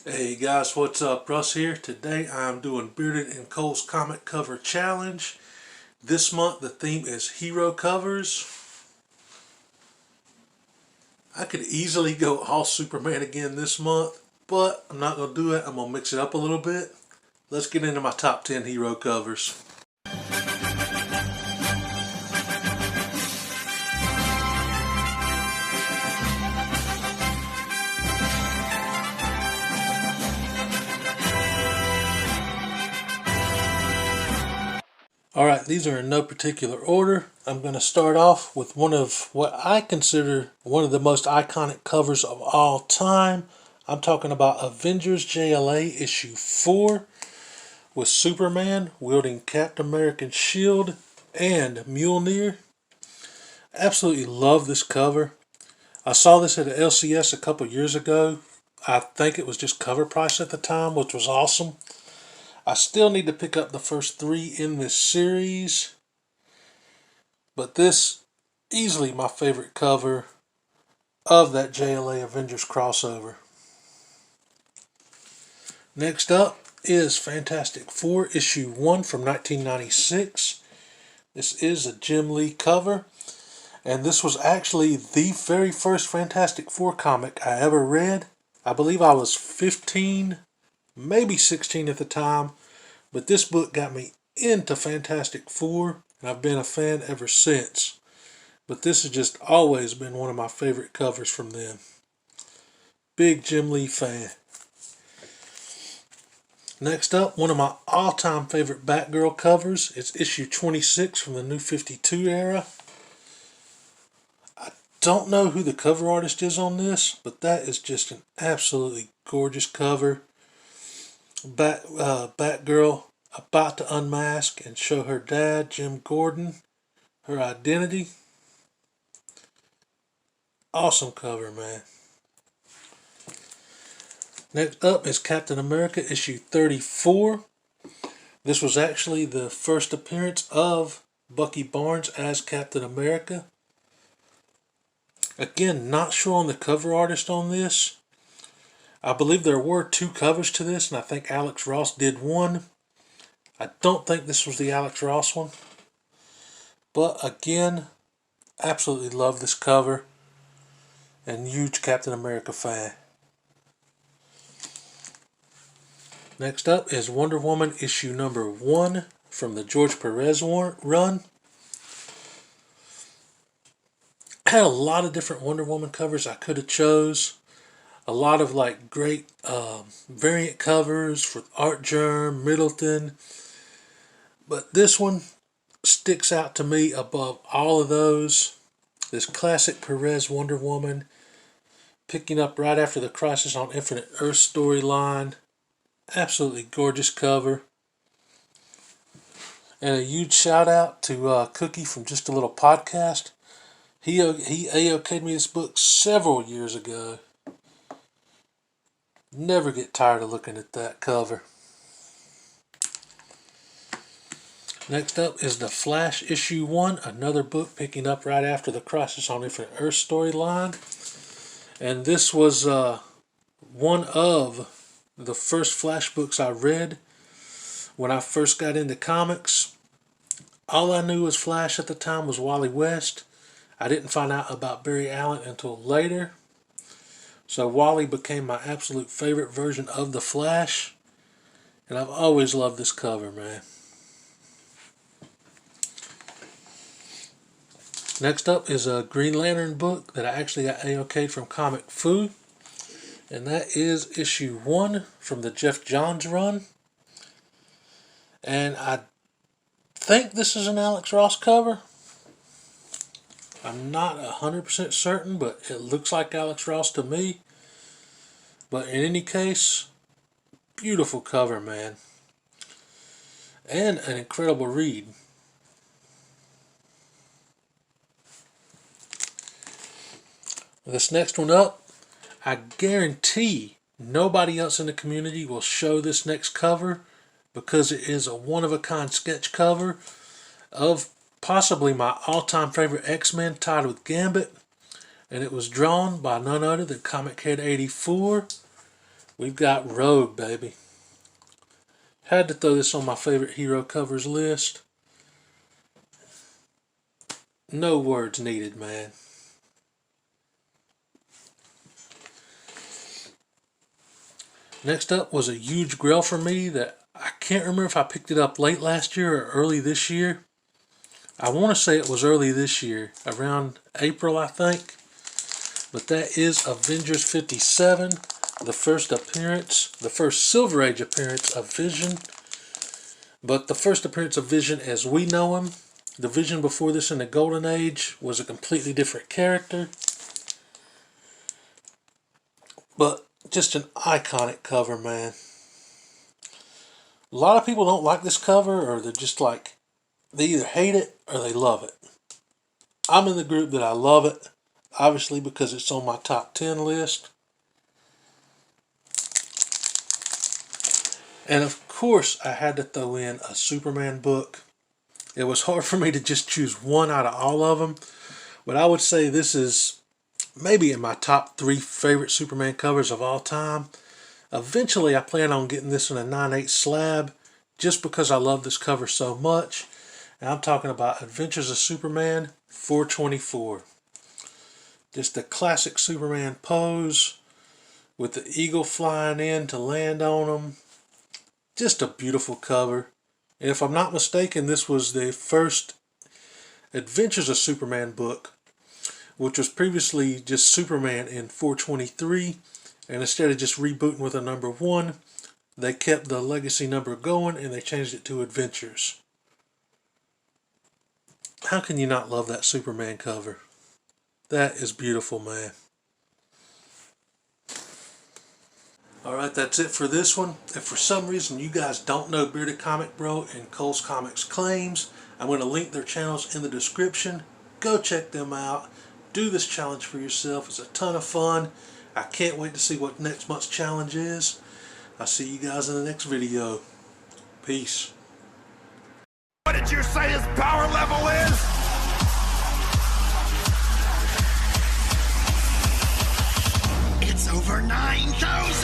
Hey guys, what's up? Russ here. Today I'm doing Bearded and Cole's comic cover challenge. This month the theme is hero covers. I could easily go all Superman again this month, but I'm not going to do it. I'm going to mix it up a little bit. Let's get into my top 10 hero covers. Alright, these are in no particular order. I'm going to start off with one of what I consider one of the most iconic covers of all time. I'm talking about Avengers JLA issue 4 with Superman wielding Captain America's shield and Mjolnir. Absolutely love this cover. I saw this at LCS a couple years ago. I think it was just cover price at the time, which was awesome. I still need to pick up the first 3 in this series, but this easily my favorite cover of that JLA Avengers crossover. Next up is Fantastic Four issue 1 from 1996. This is a Jim Lee cover, and this was actually the very first Fantastic Four comic I ever read. I believe I was 15, maybe 16 at the time, but this book got me into Fantastic Four, and I've been a fan ever since. But this has just always been one of my favorite covers from them. Big Jim Lee fan. Next up, one of my all-time favorite Batgirl covers. It's issue 26 from the New 52 era. I don't know who the cover artist is on this, but that is just an absolutely gorgeous cover. Batgirl about to unmask and show her dad, Jim Gordon, her identity. Awesome cover, man. Next up is Captain America issue 34. This was actually the first appearance of Bucky Barnes as Captain America. Again, not sure on the cover artist on this. I believe there were 2 covers to this, and I think Alex Ross did one. I don't think this was the Alex Ross one. But again, absolutely love this cover. And huge Captain America fan. Next up is Wonder Woman issue number 1 from the George Perez run. Had a lot of different Wonder Woman covers I could have chose. A lot of like great variant covers with Art Germ, Middleton. But this one sticks out to me above all of those. This classic Perez Wonder Woman, picking up right after the Crisis on Infinite Earth storyline. Absolutely gorgeous cover. And a huge shout out to Cookie from Just a Little Podcast. He AOK'd me this book several years ago. Never get tired of looking at that cover. Next up is The Flash issue 1, another book picking up right after the Crisis on Infinite Earth storyline. And this was one of the first Flash books I read when I first got into comics. All I knew was Flash at the time was Wally West. I didn't find out about Barry Allen until later. So Wally became my absolute favorite version of the Flash. And I've always loved this cover, man. Next up is a Green Lantern book that I actually got AOK'd from Comic Fu. And that is issue 1 from the Jeff Johns run. And I think this is an Alex Ross cover. I'm not 100% certain, but it looks like Alex Ross to me. But in any case, beautiful cover, man. And an incredible read. This next one up, I guarantee nobody else in the community will show this next cover because it is a one-of-a-kind sketch cover of possibly my all-time favorite X-Men tied with Gambit. And it was drawn by none other than Comic Head 84. We've got Rogue, baby. Had to throw this on my favorite hero covers list. No words needed, man. Next up was a huge grail for me that I can't remember if I picked it up late last year or early this year. I want to say it was early this year, around April, I think. But that is Avengers 57, the first appearance, the first Silver Age appearance of Vision. But the first appearance of Vision as we know him. The Vision before this in the Golden Age was a completely different character. But just an iconic cover, man. A lot of people don't like this cover, or they're just like, they either hate it or they love it. I'm in the group that I love it, obviously because it's on my top 10 list. And of course, I had to throw in a Superman book. It was hard for me to just choose one out of all of them, but I would say this is maybe in my top 3 favorite Superman covers of all time. Eventually, I plan on getting this in a 9/8 slab just because I love this cover so much. And I'm talking about Adventures of Superman 424. Just a classic Superman pose with the eagle flying in to land on him. Just a beautiful cover. And if I'm not mistaken, this was the first Adventures of Superman book, which was previously just Superman in 423. And instead of just rebooting with a number 1, they kept the legacy number going and they changed it to Adventures. How can you not love that Superman cover? That is beautiful, man. Alright, that's it for this one. If for some reason you guys don't know Bearded Comic Bro and Cole's Comics Claims, I'm going to link their channels in the description. Go check them out. Do this challenge for yourself. It's a ton of fun. I can't wait to see what next month's challenge is. I'll see you guys in the next video. Peace. What did you say his power level is? It's over 9,000!